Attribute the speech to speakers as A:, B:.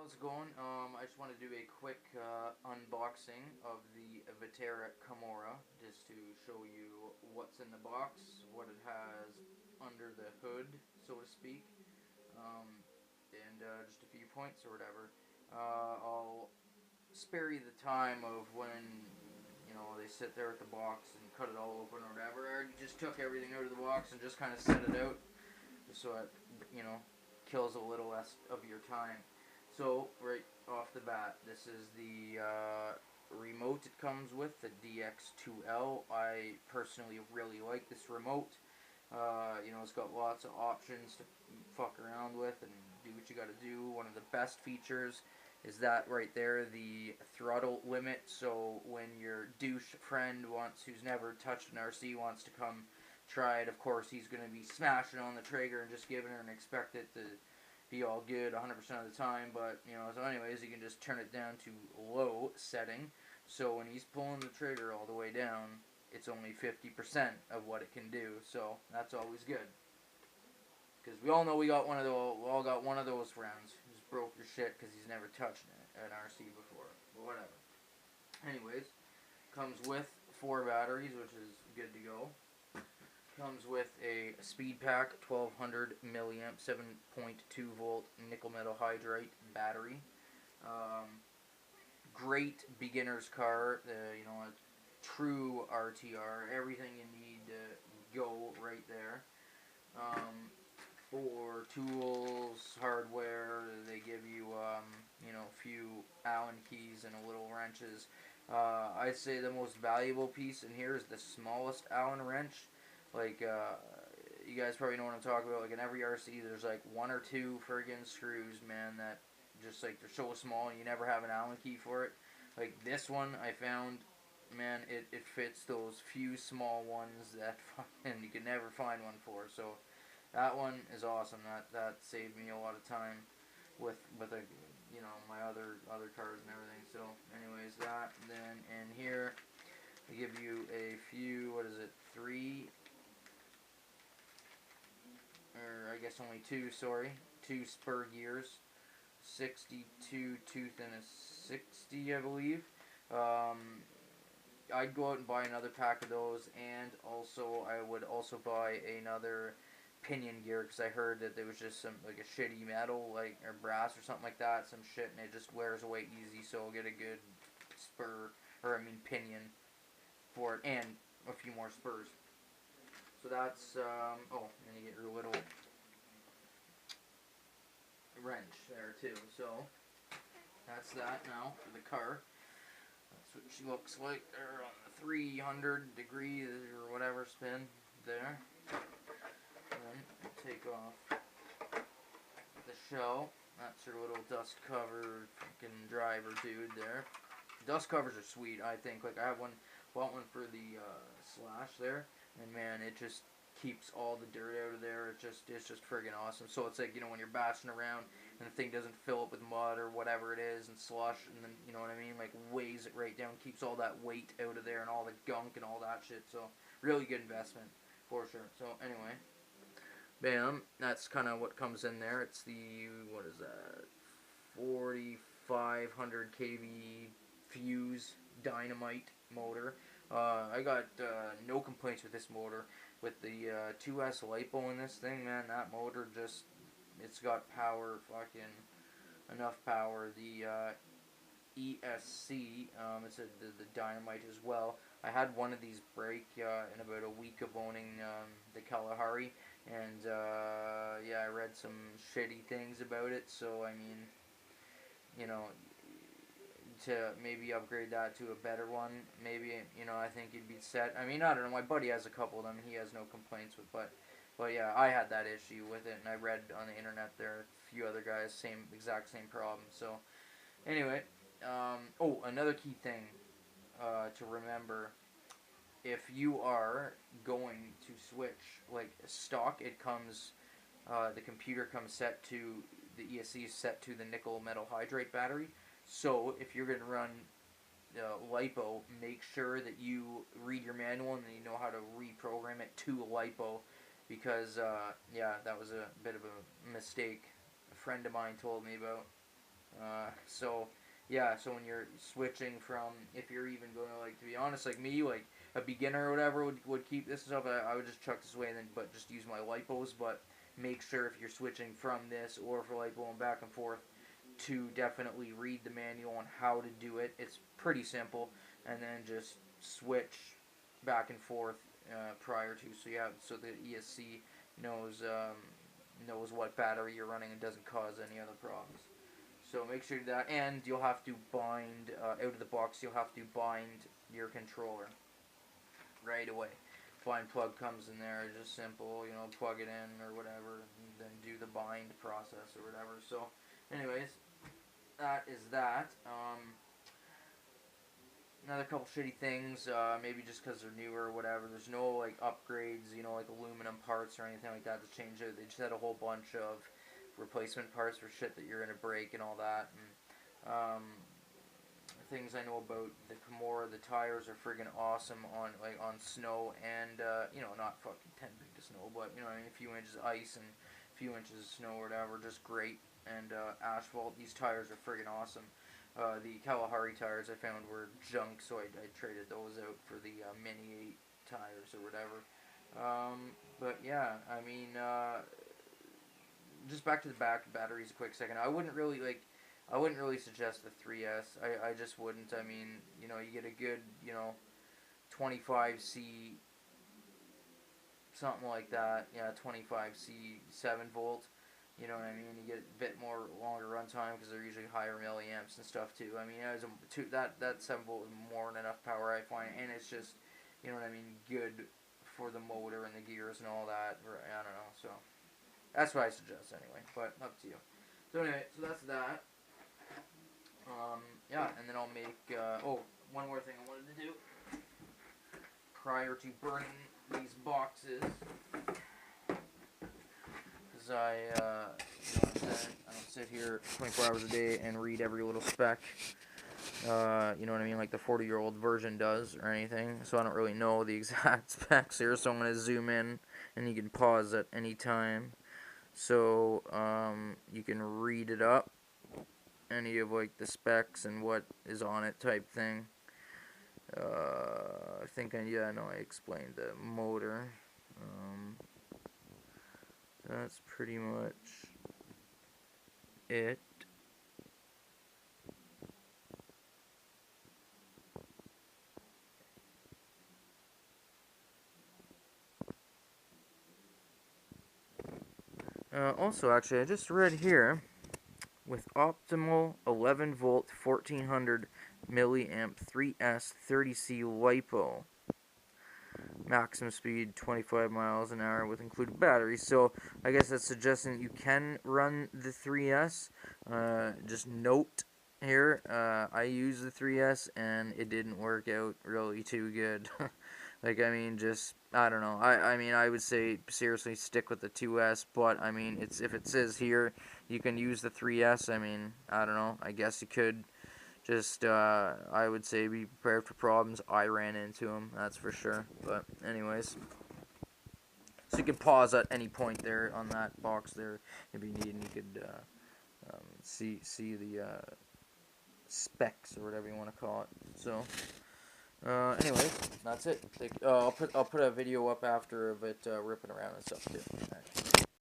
A: How's it going? I just want to do a quick unboxing of the Vaterra Kemora, just to show you what's in the box, what it has under the hood, so to speak, and just a few points or whatever. I'll spare you the time of when they sit there at the box and cut it all open or whatever. I already just took everything out of the box and just kind of set it out, just so it kills a little less of your time. So, right off the bat, this is the remote it comes with, the DX2L. I personally really like this remote. It's got lots of options to fuck around with and do what you gotta do. One of the best features is that right there, the throttle limit. So when your douche friend who's never touched an RC wants to come try it, of course he's going to be smashing on the trigger and just giving her and expect it to be all good 100% of the time. But so anyways, you can just turn it down to low setting, so when he's pulling the trigger all the way down, it's only 50% of what it can do. So that's always good, because we all know we all got one of those friends who's broke your shit because he's never touched an RC before. But whatever. Anyways, comes with 4 batteries, which is good to go. Comes with a speed pack, 1200 milliamp, 7.2 volt nickel metal hydride battery. Great beginner's car. A true RTR. Everything you need to go right there. For tools, hardware, they give you a few Allen keys and a little wrenches. I'd say the most valuable piece in here is the smallest Allen wrench. Like, you guys probably know what I'm talking about. Like, in every RC, there's like 1 or 2 friggin' screws, man, that just like they're so small and you never have an Allen key for it. Like this one, I found, man, it fits those few small ones that fucking you can never find one for. So that one is awesome. That saved me a lot of time with my other cars and everything. So anyways, that, and then in here they give you a few, what is it, 3, or I guess only 2, sorry, 2 spur gears, 62 tooth and a 60, I believe. I'd go out and buy another pack of those, and also I would also buy another pinion gear, because I heard that there was just some, like, a shitty metal, like, or brass or something like that, some shit, and it just wears away easy. So I'll get a good spur, or I mean pinion for it, and a few more spurs. So that's oh, and you get your little wrench there too. So that's that now for the car. That's what she looks like there on the 300 degree or whatever spin there. And then take off the shell. That's her little dust cover fucking driver dude there. Dust covers are sweet, I think. Like, I have bought one for the Slash there, and man, it just keeps all the dirt out of there. It's just friggin' awesome. So it's like, when you're bashing around and the thing doesn't fill up with mud or whatever it is and slush, and then, you know what I mean, like, weighs it right down, keeps all that weight out of there and all the gunk and all that shit. So really good investment for sure. So anyway, bam, that's kind of what comes in there. It's the, what is that, 4500 kV fuse dynamite motor. I got no complaints with this motor. With the 2S LiPo in this thing, man, that motor just, it's got power, fucking enough power. The ESC, it's the dynamite as well. I had one of these break in about a week of owning the Kalahari, and yeah, I read some shitty things about it. So I mean, to maybe upgrade that to a better one, maybe, I think you'd be set. I mean, I don't know, my buddy has a couple of them, he has no complaints with, but yeah, I had that issue with it, and I read on the internet there are a few other guys, exact same problem. So anyway, oh, another key thing to remember: if you are going to switch, like stock, it comes, the computer comes set to, the ESC is set to the nickel metal hydride battery. So if you're going to run LiPo, make sure that you read your manual and then you know how to reprogram it to LiPo, because yeah, that was a bit of a mistake a friend of mine told me about. So yeah, so when you're switching from, if you're even going to, like, to be honest, like me, like a beginner or whatever would keep this stuff. I would just chuck this away and then but just use my lipos. But make sure if you're switching from this or for lipo and back and forth to definitely read the manual on how to do it. It's pretty simple, and then just switch back and forth prior to, so you have, so the ESC knows knows what battery you're running and doesn't cause any other problems. So make sure that, and you'll have to bind out of the box. You'll have to bind your controller right away. Bind plug comes in there, just simple, plug it in or whatever, and then do the bind process or whatever. So, anyways, that is that. Another couple shitty things, maybe just because they're newer or whatever. There's no like upgrades, like aluminum parts or anything like that to change it. They just had a whole bunch of replacement parts for shit that you're gonna break and all that. And things I know about the Kemora, the tires are friggin' awesome on snow and not fucking 10 feet of snow, but I mean, a few inches of ice and a few inches of snow or whatever, just great. And asphalt, these tires are friggin' awesome. The Kalahari tires I found were junk, so I traded those out for the Mini 8 tires or whatever. But yeah, I mean, just back to the batteries a quick second. I wouldn't really suggest the 3S. I just wouldn't. I mean, you get a good, 25C, something like that. Yeah, 25C, 7 volt. You know what I mean? You get a bit more longer runtime because they're usually higher milliamps and stuff too. I mean, that 7 volt is more than enough power, I find, and it's just, good for the motor and the gears and all that. I don't know. So that's what I suggest anyway. But up to you. So anyway, so that's that. Yeah, and then I'll make. One more thing I wanted to do prior to burning these boxes. I don't sit here 24 hours a day and read every little spec, you know what I mean, like the 40-year-old version does or anything, so I don't really know the exact specs here, so I'm going to zoom in, and you can pause at any time, so you can read it up, any of like the specs and what is on it type thing. I think, I explained the motor. That's pretty much it. Also, actually, I just read here, with optimal 11 volt 1400 milliamp 3S 30C LiPo, maximum speed 25 miles an hour with included battery. So I guess that's suggesting that you can run the 3S. Just note here, I used the 3S and it didn't work out really too good. Like, I mean, just, I don't know. I mean, I would say seriously stick with the 2S, but I mean, if it says here you can use the 3S, I mean, I don't know. I guess you could. Just, I would say be prepared for problems. I ran into them, that's for sure. But, anyways. So you can pause at any point there on that box there if you need, and you could see the specs or whatever you want to call it. So, anyways, that's it. I'll put a video up after of it ripping around and stuff too.